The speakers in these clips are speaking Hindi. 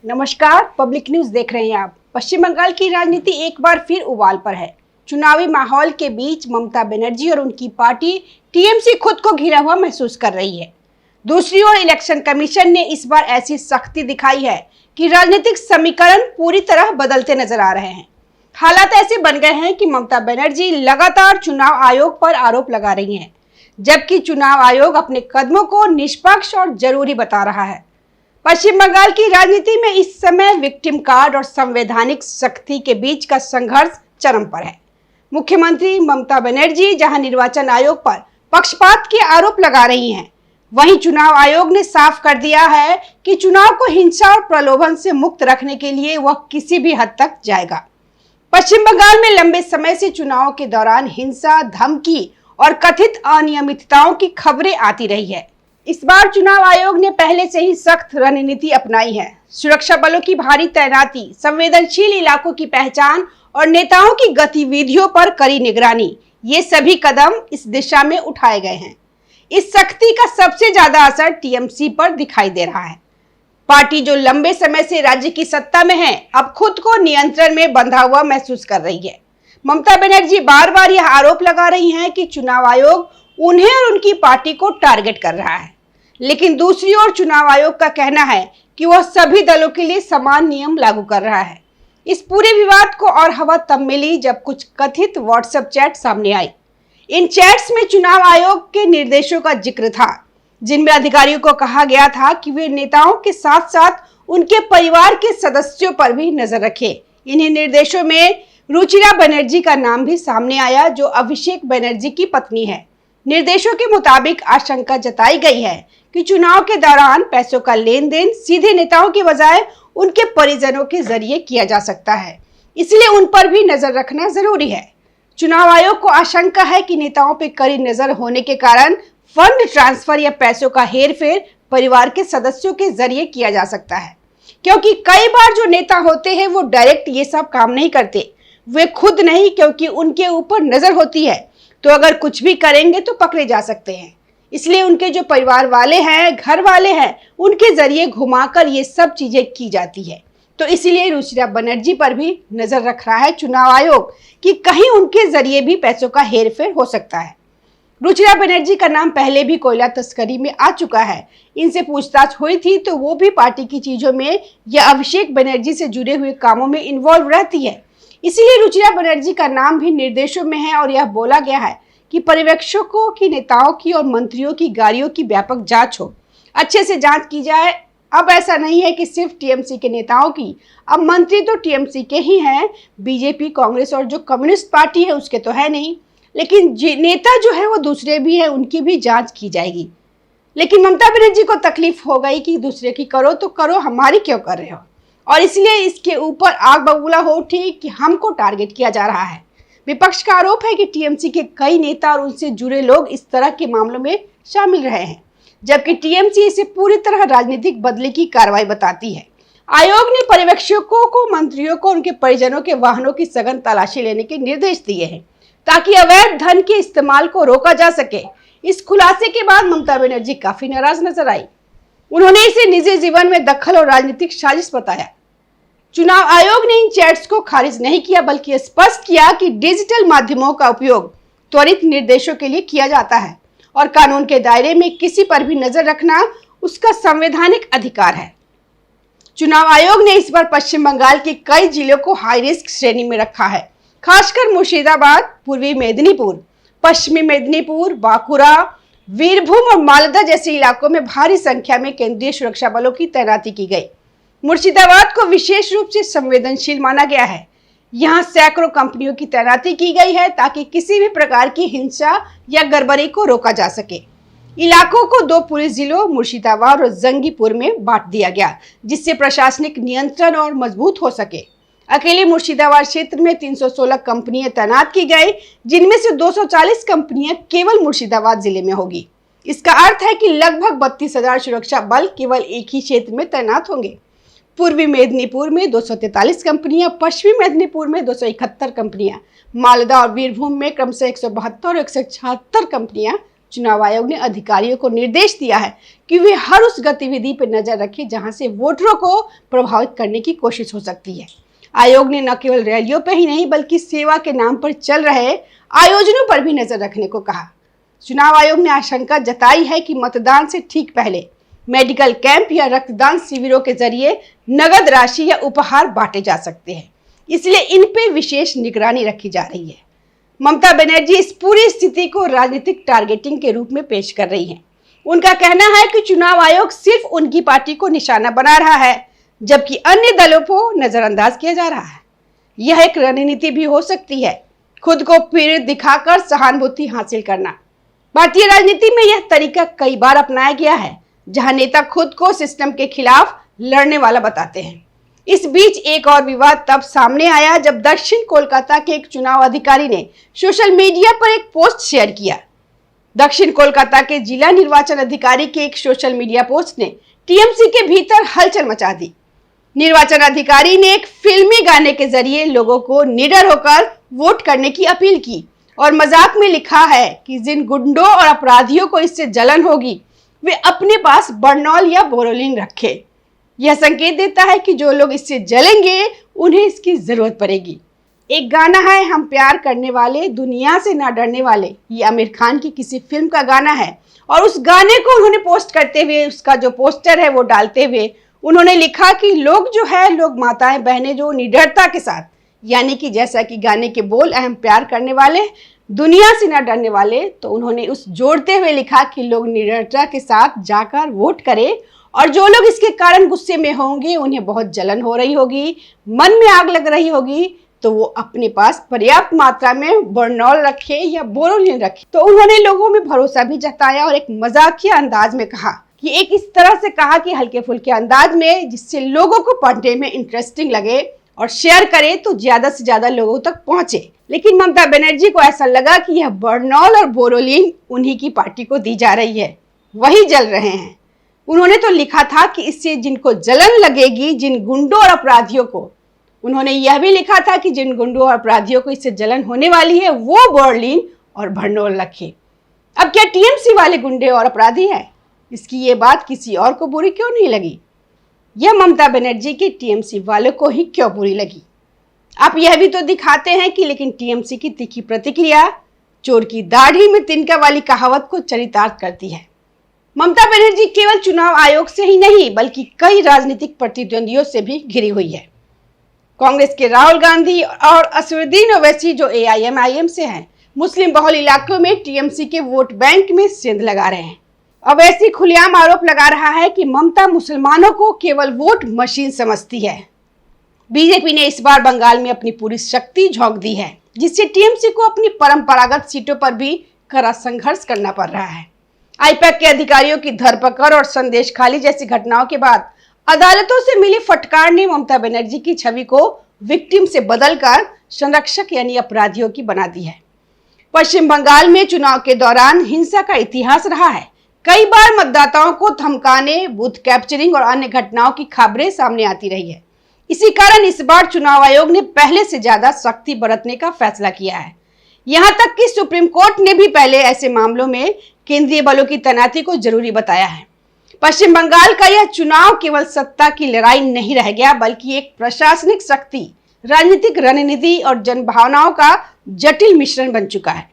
नमस्कार, पब्लिक न्यूज देख रहे हैं आप। पश्चिम बंगाल की राजनीति एक बार फिर उबाल पर है। चुनावी माहौल के बीच ममता बनर्जी और उनकी पार्टी टीएमसी खुद को घिरा हुआ महसूस कर रही है। दूसरी ओर इलेक्शन कमीशन ने इस बार ऐसी सख्ती दिखाई है कि राजनीतिक समीकरण पूरी तरह बदलते नजर आ रहे हैं। हालात ऐसे बन गए हैं कि ममता बनर्जी लगातार चुनाव आयोग पर आरोप लगा रही हैं, जबकि चुनाव आयोग अपने कदमों को निष्पक्ष और जरूरी बता रहा है। पश्चिम बंगाल की राजनीति में इस समय विक्टिम कार्ड और संवैधानिक सख्ती के बीच का संघर्ष चरम पर है। मुख्यमंत्री ममता बनर्जी जहां निर्वाचन आयोग पर पक्षपात के आरोप लगा रही हैं, वहीं चुनाव आयोग ने साफ कर दिया है कि चुनाव को हिंसा और प्रलोभन से मुक्त रखने के लिए वह किसी भी हद तक जाएगा। पश्चिम बंगाल में लंबे समय से चुनाव के दौरान हिंसा, धमकी और कथित अनियमितताओं की खबरें आती रही है। इस बार चुनाव आयोग ने पहले से ही सख्त रणनीति अपनाई है। सुरक्षा बलों की भारी तैनाती, संवेदनशील इलाकों की पहचान और नेताओं की गतिविधियों पर कड़ी निगरानी, ये सभी कदम इस दिशा में उठाए गए हैं। इस सख्ती का सबसे ज्यादा असर टीएमसी पर दिखाई दे रहा है। पार्टी जो लंबे समय से राज्य की सत्ता में है, अब खुद को नियंत्रण में बंधा हुआ महसूस कर रही है। ममता बनर्जी बार बार यह आरोप लगा रही हैं कि चुनाव आयोग उन्हें और उनकी पार्टी को टारगेट कर रहा है, लेकिन दूसरी ओर चुनाव आयोग का कहना है कि वह सभी दलों के लिए समान नियम लागू कर रहा है। इस पूरे विवाद को और हवा तब मिली जब कुछ कथित व्हाट्सएप चैट सामने आई। इन चैट्स में चुनाव आयोग के निर्देशों का जिक्र था, जिनमें अधिकारियों को कहा गया था कि वे नेताओं के साथ साथ उनके परिवार के सदस्यों पर भी नजर रखें। इन्हीं निर्देशों में रुचिरा बनर्जी का नाम भी सामने आया, जो अभिषेक बनर्जी की पत्नी है। निर्देशों के मुताबिक आशंका जताई गई है कि चुनाव के दौरान पैसों का लेन देन सीधे नेताओं के बजाय उनके परिजनों के जरिए किया जा सकता है, इसलिए उन पर भी नजर रखना जरूरी है। चुनाव आयोग को आशंका है कि नेताओं पर कड़ी नजर होने के कारण फंड ट्रांसफर या पैसों का हेरफेर परिवार के सदस्यों के जरिए किया जा सकता है, क्योंकि कई बार जो नेता होते हैं वो डायरेक्ट ये सब काम नहीं करते, वे खुद नहीं, क्योंकि उनके ऊपर नजर होती है तो अगर कुछ भी करेंगे तो पकड़े जा सकते हैं। इसलिए उनके जो परिवार वाले हैं, घर वाले हैं, उनके जरिए घुमाकर ये सब चीजें की जाती है। तो इसीलिए रुचिरा बनर्जी पर भी नजर रख रहा है चुनाव आयोग कि कहीं उनके जरिए भी पैसों का हेरफेर हो सकता है। रुचिरा बनर्जी का नाम पहले भी कोयला तस्करी में आ चुका है। इनसे पूछताछ हुई थी तो वो भी पार्टी की चीजों में या अभिषेक बनर्जी से जुड़े हुए कामों में इन्वॉल्व रहती है। इसीलिए रुचिरा बनर्जी का नाम भी निर्देशों में है और यह बोला गया है कि पर्यवेक्षकों की, नेताओं की और मंत्रियों की गाड़ियों की व्यापक जांच हो, अच्छे से जांच की जाए। अब ऐसा नहीं है कि सिर्फ टीएमसी के नेताओं की, अब मंत्री तो टीएमसी के ही हैं, बीजेपी, कांग्रेस और जो कम्युनिस्ट पार्टी है उसके तो है नहीं, लेकिन नेता जो है वो दूसरे भी है, उनकी भी जाँच की जाएगी। लेकिन ममता बनर्जी को तकलीफ हो गई कि दूसरे की करो तो करो, हमारी क्यों कर रहे हो, और इसलिए इसके ऊपर आग बबूला हो उठी कि हमको टारगेट किया जा रहा है। विपक्ष का आरोप है कि टीएमसी के कई नेता और उनसे जुड़े लोग इस तरह के मामलों में शामिल रहे हैं, जबकि टीएमसी इसे पूरी तरह राजनीतिक बदले की कार्रवाई बताती है। आयोग ने पर्यवेक्षकों को, मंत्रियों को, उनके परिजनों के वाहनों की सघन तलाशी लेने के निर्देश दिए हैं ताकि अवैध धन के इस्तेमाल को रोका जा सके। इस खुलासे के बाद ममता बनर्जी काफी नाराज नजर आई। उन्होंने इसे निजी जीवन में दखल और राजनीतिक साजिश बताया। चुनाव आयोग ने इन चैट्स को खारिज नहीं किया, बल्कि स्पष्ट किया कि डिजिटल माध्यमों का उपयोग त्वरित निर्देशों के लिए किया जाता है और कानून के दायरे में किसी पर भी नजर रखना उसका संवैधानिक अधिकार है। चुनाव आयोग ने इस बार पश्चिम बंगाल के कई जिलों को हाई रिस्क श्रेणी में रखा है, खासकर मुर्शिदाबाद, पूर्वी मेदिनीपुर, पश्चिमी मेदिनीपुर, बांकुड़ा, वीरभूम और मालदा जैसे इलाकों में भारी संख्या में केंद्रीय सुरक्षा बलों की तैनाती की गई। मुर्शिदाबाद को विशेष रूप से संवेदनशील माना गया है। यहाँ सैकड़ों कंपनियों की तैनाती की गई है ताकि किसी भी प्रकार की हिंसा या गड़बड़ी को रोका जा सके। इलाकों को 2 पुलिस जिलों मुर्शिदाबाद और जंगीपुर में बांट दिया गया, जिससे प्रशासनिक नियंत्रण और मजबूत हो सके। अकेले मुर्शिदाबाद क्षेत्र में 316 कंपनियां तैनात की गई, जिनमें से 240 कंपनियां केवल मुर्शिदाबाद जिले में होगी। इसका अर्थ है कि लगभग 32,000 सुरक्षा बल केवल एक ही क्षेत्र में तैनात होंगे। पूर्वी मेदिनीपुर में 243 कंपनियां, पश्चिमी मेदिनीपुर में 271 कंपनियां, मालदा और वीरभूम में क्रमशः 172 और 176 कंपनियां चुनाव आयोग ने अधिकारियों को निर्देश दिया है कि वे हर उस गतिविधि पर नजर रखें जहां से वोटरों को प्रभावित करने की कोशिश हो सकती है। आयोग ने न केवल रैलियों पर ही नहीं बल्कि सेवा के नाम पर चल रहे आयोजनों पर भी नजर रखने को कहा। चुनाव आयोग ने आशंका जताई है कि मतदान से ठीक पहले मेडिकल कैंप या रक्तदान शिविरों के जरिए नगद राशि या उपहार बांटे जा सकते हैं, इसलिए इन पे विशेष निगरानी रखी जा रही है। ममता बनर्जी इस पूरी स्थिति को राजनीतिक टारगेटिंग के रूप में पेश कर रही हैं। उनका कहना है कि चुनाव आयोग सिर्फ उनकी पार्टी को निशाना बना रहा है, जबकि अन्य दलों को नजरअंदाज किया जा रहा है। यह एक रणनीति भी हो सकती है, खुद को पीड़ित दिखाकर सहानुभूति हासिल करना। भारतीय राजनीति में यह तरीका कई बार अपनाया गया है, जहां नेता खुद को सिस्टम के खिलाफ लड़ने वाला बताते हैं। इस बीच एक और विवाद तब सामने आया जब दक्षिण कोलकाता के एक चुनाव अधिकारी ने सोशल मीडिया पर एक पोस्ट शेयर किया। दक्षिण कोलकाता के जिला निर्वाचन अधिकारी के एक सोशल मीडिया पोस्ट ने टीएमसी के भीतर हलचल मचा दी। निर्वाचन अधिकारी ने एक फिल्मी गाने के जरिए लोगों को निडर होकर वोट करने की अपील की और मजाक में लिखा है कि जिन गुंडों और अपराधियों को इससे जलन होगी वे अपने पास बर्नॉल या बोरोलिन रखें। यह संकेत देता है कि जो लोग इससे जलेंगे उन्हें इसकी जरूरत पड़ेगी। एक गाना है हम प्यार करने वाले दुनिया से ना डरने वाले, ये आमिर खान की किसी फिल्म का गाना है और उस गाने को उन्होंने पोस्ट करते हुए, उसका जो पोस्टर है वो डालते हुए उन्होंने लिखा कि लोग जो है, लोग माताएं बहनें जो निडरता के साथ, यानी कि जैसा कि गाने के बोल हम प्यार करने वाले दुनिया से ना डरने वाले, तो उन्होंने उस जोड़ते हुए लिखा कि लोग निडरता के साथ जाकर वोट करें और जो लोग इसके कारण गुस्से में होंगे, उन्हें बहुत जलन हो रही होगी, मन में आग लग रही होगी, तो वो अपने पास पर्याप्त मात्रा में बर्नॉल रखे या बोरोलिन रखे। तो उन्होंने लोगों में भरोसा भी जताया और एक मजाकिया अंदाज में कहा कि एक इस तरह से कहा कि हल्के फुल्के अंदाज में, जिससे लोगों को पढ़ने में इंटरेस्टिंग लगे और शेयर करे तो ज्यादा से ज्यादा लोगों तक पहुंचे। लेकिन ममता बनर्जी को ऐसा लगा कि यह बर्नॉल और बोरोलिन उन्हीं की पार्टी को दी जा रही है, वही जल रहे हैं। उन्होंने तो लिखा था कि इससे जिनको जलन लगेगी, जिन गुंडों और अपराधियों को, उन्होंने यह भी लिखा था कि जिन गुंडों और अपराधियों को इससे जलन होने वाली है वो बोरोलिन और बर्नॉल रखे। अब क्या टीएमसी वाले गुंडे और अपराधी हैं? इसकी ये बात किसी और को बुरी क्यों नहीं लगी? यह ममता बनर्जी के टीएमसी वालों को ही क्यों बुरी लगी? आप यह भी तो दिखाते हैं कि लेकिन टीएमसी की तीखी प्रतिक्रिया चोर की दाढ़ी में तिनका वाली कहावत को चरितार्थ करती है। ममता बनर्जी केवल चुनाव आयोग से ही नहीं बल्कि कई राजनीतिक प्रतिद्वंदियों से भी घिरी हुई है। कांग्रेस के राहुल गांधी और असदुद्दीन ओवैसी जो एआईएमआईएम से हैं, मुस्लिम बहुल इलाकों में टीएमसी के वोट बैंक में सेंध लगा रहे हैं। ओवैसी खुलेआम आरोप लगा रहा है कि ममता मुसलमानों को केवल वोट मशीन समझती है। बीजेपी ने इस बार बंगाल में अपनी पूरी शक्ति झोंक दी है, जिससे टीएमसी को अपनी परंपरागत सीटों पर भी कड़ा संघर्ष करना पड़ रहा है। आईपैक के अधिकारियों की धरपकड़ और संदेश खाली जैसी घटनाओं के बाद अदालतों से मिली फटकार ने ममता बनर्जी की छवि को विक्टिम से बदलकर संरक्षक यानी अपराधियों की बना दी है। पश्चिम बंगाल में चुनाव के दौरान हिंसा का इतिहास रहा है। कई बार मतदाताओं को धमकाने, बूथ कैप्चरिंग और अन्य घटनाओं की खबरें सामने आती रही है। इसी कारण इस बार चुनाव आयोग ने पहले से ज्यादा सख्ती बरतने का फैसला किया है। यहां तक कि सुप्रीम कोर्ट ने भी पहले ऐसे मामलों में केंद्रीय बलों की तैनाती को जरूरी बताया है। पश्चिम बंगाल का यह चुनाव केवल सत्ता की लड़ाई नहीं रह गया बल्कि एक प्रशासनिक शक्ति, राजनीतिक रणनीति और जनभावनाओं का जटिल मिश्रण बन चुका है।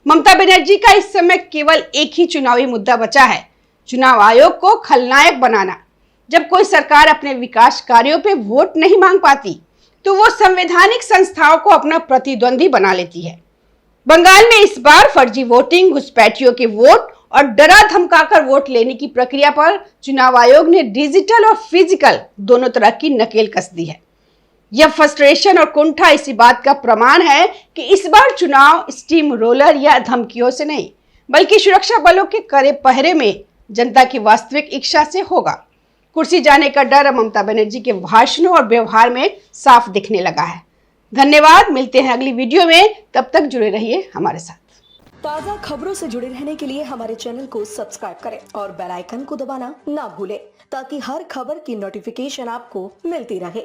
ममता बनर्जी का इस समय केवल एक ही चुनावी मुद्दा बचा है, चुनाव आयोग को खलनायक बनाना। जब कोई सरकार अपने विकास कार्यों पे वोट नहीं मांग पाती तो वो संवैधानिक संस्थाओं को अपना प्रतिद्वंदी बना लेती है। बंगाल में इस बार फर्जी वोटिंग, घुसपैठियों के वोट और डरा धमकाकर वोट लेने की प्रक्रिया पर चुनाव आयोग ने डिजिटल और फिजिकल दोनों तरह की नकेल कस दी है। यह फ्रस्ट्रेशन और कुंठा इसी बात का प्रमाण है कि इस बार चुनाव स्टीम रोलर या धमकियों से नहीं बल्कि सुरक्षा बलों के कड़े पहरे में जनता की वास्तविक इच्छा से होगा। कुर्सी जाने का डर ममता बनर्जी के भाषणों और व्यवहार में साफ दिखने लगा है। धन्यवाद, मिलते हैं अगली वीडियो में, तब तक जुड़े रहिए हमारे साथ। ताज़ा खबरों से जुड़े रहने के लिए हमारे चैनल को सब्सक्राइब करें और बेल आइकन को दबाना ना भूलें ताकि हर खबर की नोटिफिकेशन आपको मिलती रहे।